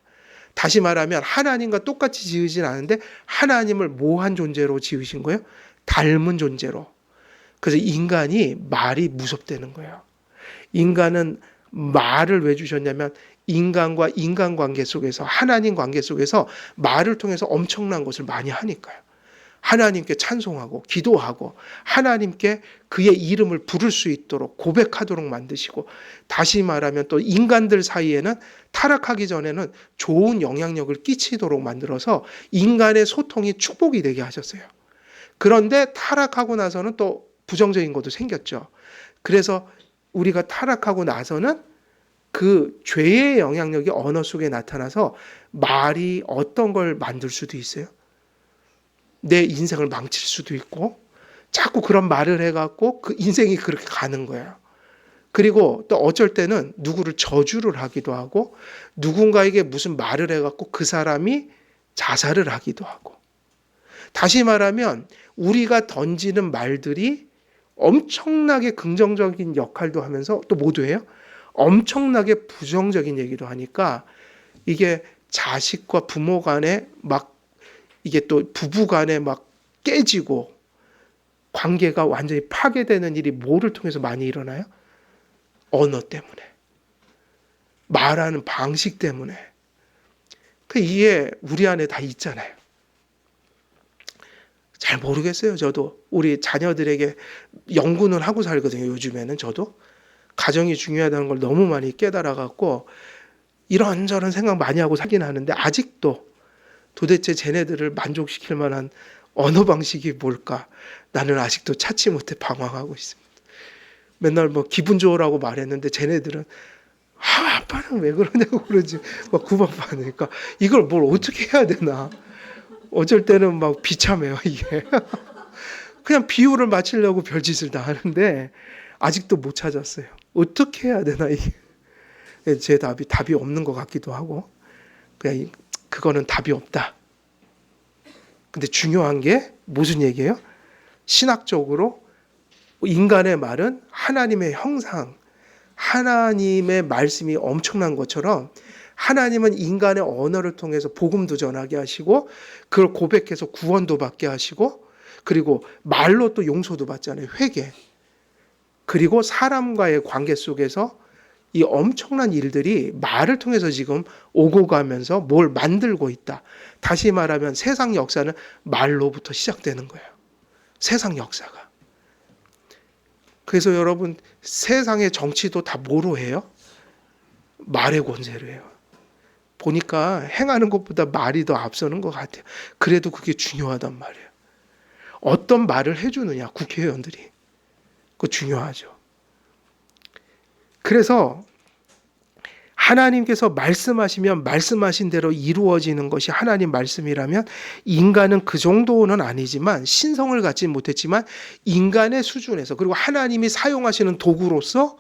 다시 말하면 하나님과 똑같이 지으진 않은데 하나님을 뭐한 존재로 지으신 거예요? 닮은 존재로. 그래서 인간이 말이 무섭다는 거예요. 인간은 말을 왜 주셨냐면 인간과 인간관계 속에서 하나님 관계 속에서 말을 통해서 엄청난 것을 많이 하니까요. 하나님께 찬송하고 기도하고 하나님께 그의 이름을 부를 수 있도록 고백하도록 만드시고, 다시 말하면 또 인간들 사이에는 타락하기 전에는 좋은 영향력을 끼치도록 만들어서 인간의 소통이 축복이 되게 하셨어요. 그런데 타락하고 나서는 또 부정적인 것도 생겼죠. 그래서 우리가 타락하고 나서는 그 죄의 영향력이 언어 속에 나타나서 말이 어떤 걸 만들 수도 있어요. 내 인생을 망칠 수도 있고 자꾸 그런 말을 해갖고 그 인생이 그렇게 가는 거예요. 그리고 또 어쩔 때는 누구를 저주를 하기도 하고 누군가에게 무슨 말을 해갖고 그 사람이 자살을 하기도 하고, 다시 말하면 우리가 던지는 말들이 엄청나게 긍정적인 역할도 하면서 또 모두 해요. 엄청나게 부정적인 얘기도 하니까 이게 자식과 부모 간에 막 이게 또 부부 간에 막 깨지고 관계가 완전히 파괴되는 일이 뭐를 통해서 많이 일어나요? 언어 때문에. 말하는 방식 때문에. 이게 우리 안에 다 있잖아요. 잘 모르겠어요. 저도 우리 자녀들에게 연구는 하고 살거든요. 요즘에는 저도 가정이 중요하다는 걸 너무 많이 깨달아갖고 이런저런 생각 많이 하고 살긴 하는데 아직도 도대체 쟤네들을 만족시킬 만한 언어 방식이 뭘까? 나는 아직도 찾지 못해 방황하고 있습니다. 맨날 뭐 기분 좋으라고 말했는데 쟤네들은 아빠는 왜 그러냐고 그러지 막 구박받으니까 이걸 뭘 어떻게 해야 되나. 어쩔 때는 막 비참해요 이게. 그냥 비유를 맞추려고 별짓을 다 하는데 아직도 못 찾았어요. 어떻게 해야 되나 이게. 제 답이 없는 것 같기도 하고 그냥 그거는 답이 없다. 근데 중요한 게 무슨 얘기예요? 신학적으로 인간의 말은 하나님의 형상, 하나님의 말씀이 엄청난 것처럼 하나님은 인간의 언어를 통해서 복음도 전하게 하시고 그걸 고백해서 구원도 받게 하시고 그리고 말로 또 용서도 받잖아요. 회개. 그리고 사람과의 관계 속에서 이 엄청난 일들이 말을 통해서 지금 오고 가면서 뭘 만들고 있다. 다시 말하면 세상 역사는 말로부터 시작되는 거예요. 세상 역사가. 그래서 여러분 세상의 정치도 다 뭐로 해요? 말의 권세로 해요. 보니까 행하는 것보다 말이 더 앞서는 것 같아요. 그래도 그게 중요하단 말이에요. 어떤 말을 해주느냐 국회의원들이. 그거 중요하죠. 그래서 하나님께서 말씀하시면 말씀하신 대로 이루어지는 것이 하나님 말씀이라면 인간은 그 정도는 아니지만 신성을 갖지 못했지만 인간의 수준에서 그리고 하나님이 사용하시는 도구로서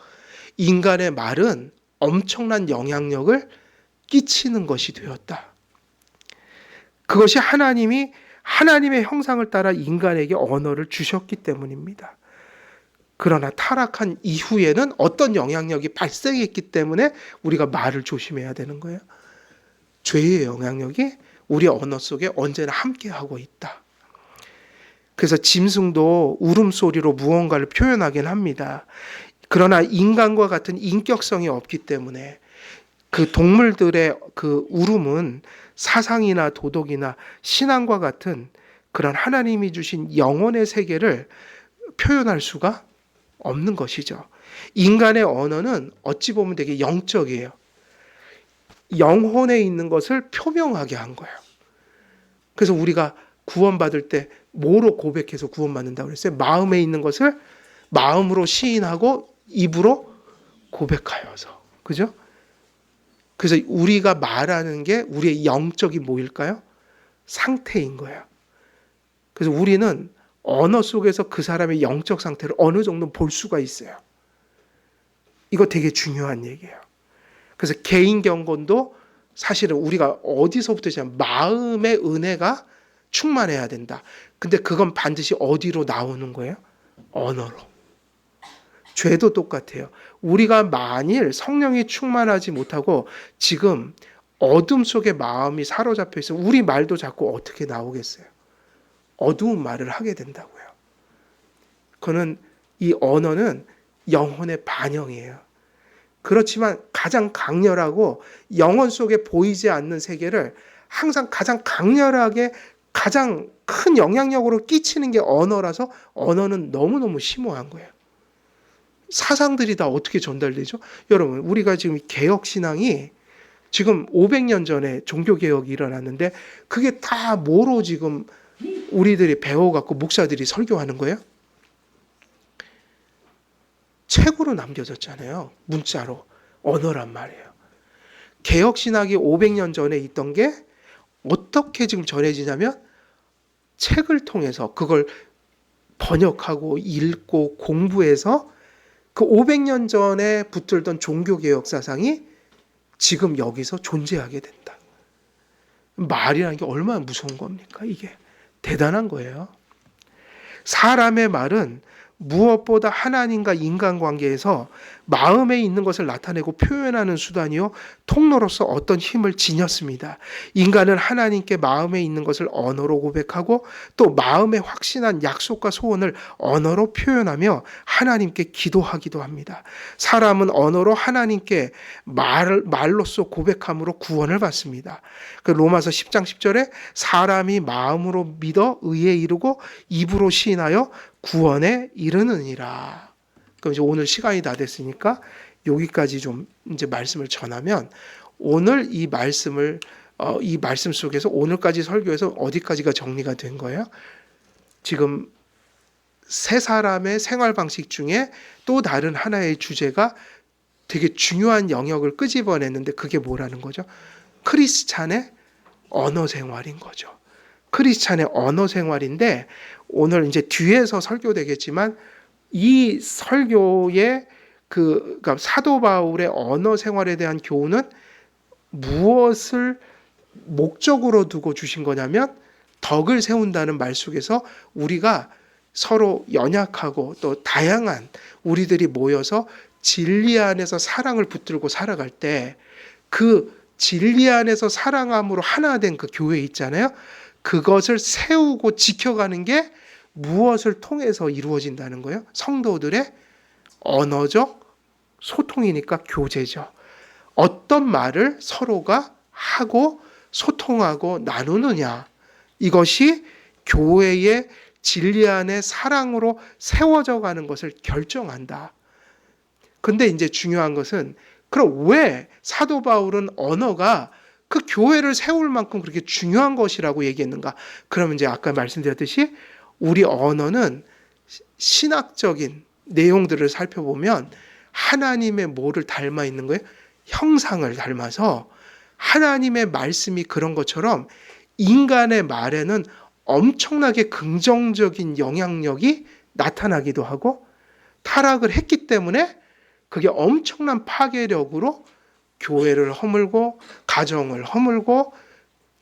인간의 말은 엄청난 영향력을 끼치는 것이 되었다. 그것이 하나님이 하나님의 형상을 따라 인간에게 언어를 주셨기 때문입니다. 그러나 타락한 이후에는 어떤 영향력이 발생했기 때문에 우리가 말을 조심해야 되는 거예요. 죄의 영향력이 우리 언어 속에 언제나 함께하고 있다. 그래서 짐승도 울음소리로 무언가를 표현하긴 합니다. 그러나 인간과 같은 인격성이 없기 때문에 그 동물들의 그 울음은 사상이나 도덕이나 신앙과 같은 그런 하나님이 주신 영혼의 세계를 표현할 수가 없는 것이죠. 인간의 언어는 어찌 보면 되게 영적이에요. 영혼에 있는 것을 표명하게 한 거예요. 그래서 우리가 구원받을 때 뭐로 고백해서 구원받는다고 그랬어요? 마음에 있는 것을 마음으로 시인하고 입으로 고백하여서. 그죠? 그래서 우리가 말하는 게 우리의 영적인 뭐일까요? 상태인 거예요. 그래서 우리는 언어 속에서 그 사람의 영적 상태를 어느 정도 볼 수가 있어요. 이거 되게 중요한 얘기예요. 그래서 개인 경건도 사실은 우리가 어디서부터 시작 마음의 은혜가 충만해야 된다. 근데 그건 반드시 어디로 나오는 거예요? 언어로. 죄도 똑같아요. 우리가 만일 성령이 충만하지 못하고 지금 어둠 속에 마음이 사로잡혀 있어 우리 말도 자꾸 어떻게 나오겠어요? 어두운 말을 하게 된다고요. 그는 이 언어는 영혼의 반영이에요. 그렇지만 가장 강렬하고 영혼 속에 보이지 않는 세계를 항상 가장 강렬하게 가장 큰 영향력으로 끼치는 게 언어라서 언어는 너무너무 심오한 거예요. 사상들이 다 어떻게 전달되죠? 여러분, 우리가 지금 개혁신앙이 지금 500년 전에 종교개혁이 일어났는데 그게 다 뭐로 지금 우리들이 배워갖고 목사들이 설교하는 거예요? 책으로 남겨졌잖아요. 문자로. 언어란 말이에요. 개혁신학이 500년 전에 있던 게 어떻게 지금 전해지냐면 책을 통해서 그걸 번역하고 읽고 공부해서 그 500년 전에 붙들던 종교개혁 사상이 지금 여기서 존재하게 된다. 말이라는 게 얼마나 무서운 겁니까? 이게 대단한 거예요. 사람의 말은 무엇보다 하나님과 인간관계에서 마음에 있는 것을 나타내고 표현하는 수단이요 통로로서 어떤 힘을 지녔습니다. 인간은 하나님께 마음에 있는 것을 언어로 고백하고 또 마음에 확신한 약속과 소원을 언어로 표현하며 하나님께 기도하기도 합니다. 사람은 언어로 하나님께 말로써 고백함으로 구원을 받습니다. 그 로마서 10장 10절에 사람이 마음으로 믿어 의에 이르고 입으로 시인하여 구원에 이르느니라. 그럼 이제 오늘 시간이 다 됐으니까 여기까지 좀 이제 말씀을 전하면 오늘 이 말씀을 이 말씀 속에서 오늘까지 설교에서 어디까지가 정리가 된 거예요? 지금 세 사람의 생활 방식 중에 또 다른 하나의 주제가 되게 중요한 영역을 끄집어냈는데 그게 뭐라는 거죠? 크리스찬의 언어 생활인 거죠. 크리스찬의 언어 생활인데 오늘 이제 뒤에서 설교되겠지만 이 설교의 그러니까 사도 바울의 언어 생활에 대한 교훈은 무엇을 목적으로 두고 주신 거냐면 덕을 세운다는 말 속에서 우리가 서로 연약하고 또 다양한 우리들이 모여서 진리 안에서 사랑을 붙들고 살아갈 때 그 진리 안에서 사랑함으로 하나 된 그 교회 있잖아요. 그것을 세우고 지켜가는 게 무엇을 통해서 이루어진다는 거예요? 성도들의 언어적 소통이니까 교제죠. 어떤 말을 서로가 하고 소통하고 나누느냐. 이것이 교회의 진리 안의 사랑으로 세워져 가는 것을 결정한다. 근데 이제 중요한 것은 그럼 왜 사도 바울은 언어가 그 교회를 세울 만큼 그렇게 중요한 것이라고 얘기했는가? 그러면 이제 아까 말씀드렸듯이 우리 언어는 신학적인 내용들을 살펴보면 하나님의 뭐를 닮아 있는 거예요? 형상을 닮아서 하나님의 말씀이 그런 것처럼 인간의 말에는 엄청나게 긍정적인 영향력이 나타나기도 하고 타락을 했기 때문에 그게 엄청난 파괴력으로 교회를 허물고 가정을 허물고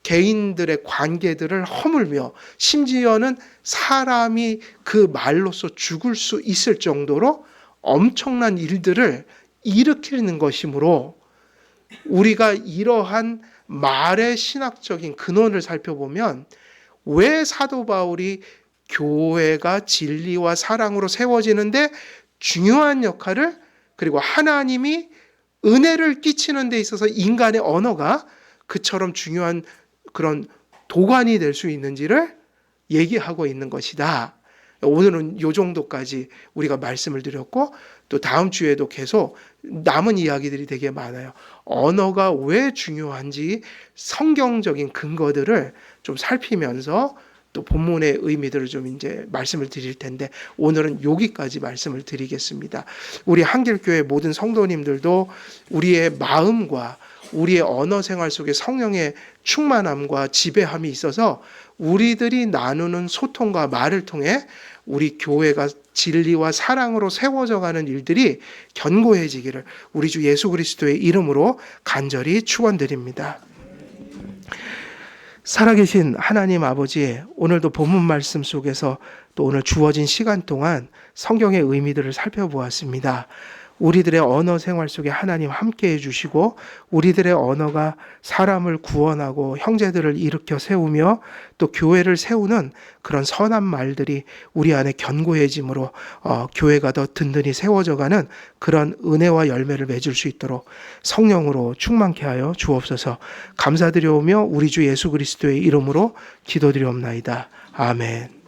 개인들의 관계들을 허물며 심지어는 사람이 그 말로써 죽을 수 있을 정도로 엄청난 일들을 일으키는 것이므로 우리가 이러한 말의 신학적인 근원을 살펴보면 왜 사도 바울이 교회가 진리와 사랑으로 세워지는데 중요한 역할을, 그리고 하나님이 은혜를 끼치는 데 있어서 인간의 언어가 그처럼 중요한 그런 도관이 될 수 있는지를 얘기하고 있는 것이다. 오늘은 이 정도까지 우리가 말씀을 드렸고, 또 다음 주에도 계속 남은 이야기들이 되게 많아요. 언어가 왜 중요한지 성경적인 근거들을 좀 살피면서 또 본문의 의미들을 좀 이제 말씀을 드릴 텐데, 오늘은 여기까지 말씀을 드리겠습니다. 우리 한길교회 모든 성도님들도 우리의 마음과 우리의 언어 생활 속에 성령의 충만함과 지배함이 있어서 우리들이 나누는 소통과 말을 통해 우리 교회가 진리와 사랑으로 세워져 가는 일들이 견고해지기를 우리 주 예수 그리스도의 이름으로 간절히 축원드립니다. 살아계신 하나님 아버지, 오늘도 본문 말씀 속에서 또 오늘 주어진 시간 동안 성경의 의미들을 살펴보았습니다. 우리들의 언어 생활 속에 하나님 함께해 주시고 우리들의 언어가 사람을 구원하고 형제들을 일으켜 세우며 또 교회를 세우는 그런 선한 말들이 우리 안에 견고해짐으로 교회가 더 든든히 세워져가는 그런 은혜와 열매를 맺을 수 있도록 성령으로 충만케 하여 주옵소서. 감사드려오며 우리 주 예수 그리스도의 이름으로 기도드리옵나이다. 아멘.